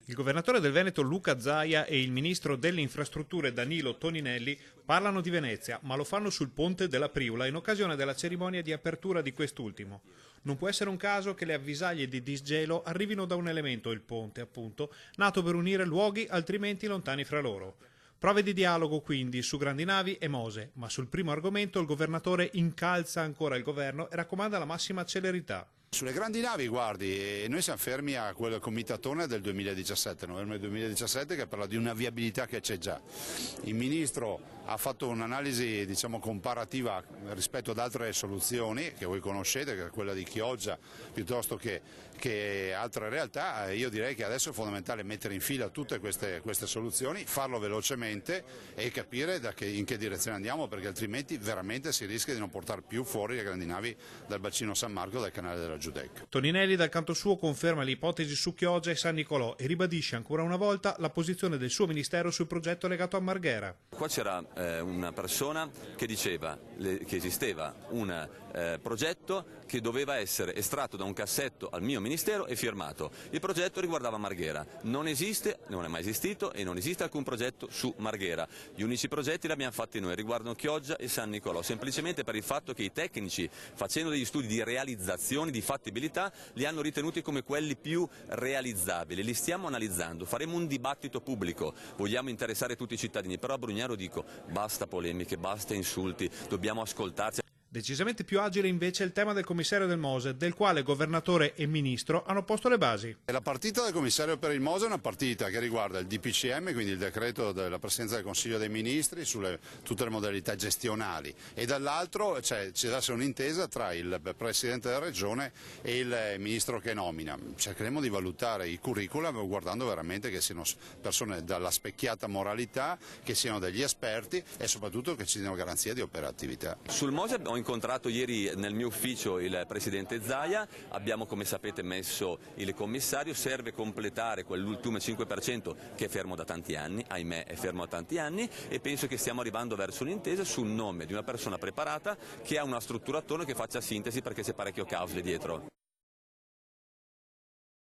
Il governatore del Veneto Luca Zaia e il ministro delle infrastrutture Danilo Toninelli parlano di Venezia, ma lo fanno sul ponte della Priula in occasione della cerimonia di apertura di quest'ultimo. Non può essere un caso che le avvisaglie di disgelo arrivino da un elemento, il ponte appunto, nato per unire luoghi altrimenti lontani fra loro. Prove di dialogo quindi su grandi navi e Mose, ma sul primo argomento il governatore incalza ancora il governo e raccomanda la massima celerità. Sulle grandi navi, guardi, noi siamo fermi a quel comitatone del 2017, novembre 2017, che parla di una viabilità che c'è già. Il Ministro ha fatto un'analisi comparativa rispetto ad altre soluzioni che voi conoscete, che è quella di Chioggia piuttosto che altre realtà. Io direi che adesso è fondamentale mettere in fila tutte queste soluzioni, farlo velocemente e capire in che direzione andiamo, perché altrimenti veramente si rischia di non portare più fuori le grandi navi dal bacino San Marco, dal canale della Giudecca. Toninelli dal canto suo conferma l'ipotesi su Chioggia e San Nicolò e ribadisce ancora una volta la posizione del suo ministero sul progetto legato a Marghera. Qua c'era una persona che diceva che esisteva un progetto che doveva essere estratto da un cassetto al mio ministero e firmato. Il progetto riguardava Marghera. Non esiste, non è mai esistito e non esiste alcun progetto su Marghera. Gli unici progetti li abbiamo fatti noi, riguardano Chioggia e San Nicolò, semplicemente per il fatto che i tecnici, facendo degli studi di realizzazione, di fattibilità, li hanno ritenuti come quelli più realizzabili. Li stiamo analizzando, faremo un dibattito pubblico, vogliamo interessare tutti i cittadini, però a Brugnaro dico basta polemiche, basta insulti, dobbiamo ascoltarci. Decisamente più agile invece è il tema del commissario del Mose, del quale governatore e ministro hanno posto le basi. La partita del commissario per il Mose è una partita che riguarda il DPCM, quindi il decreto della Presidenza del Consiglio dei Ministri sulle tutte le modalità gestionali, e dall'altro ci deve essere un'intesa tra il Presidente della Regione e il Ministro che nomina. Cercheremo di valutare i curricula guardando veramente che siano persone dalla specchiata moralità, che siano degli esperti e soprattutto che ci diano garanzia di operatività. Sul Mose ho incontrato ieri nel mio ufficio il Presidente Zaia, abbiamo come sapete messo il commissario, serve completare quell'ultimo 5% che è fermo da tanti anni, ahimè è fermo da tanti anni, e penso che stiamo arrivando verso un'intesa sul nome di una persona preparata che ha una struttura attorno che faccia sintesi, perché c'è parecchio caos lì dietro.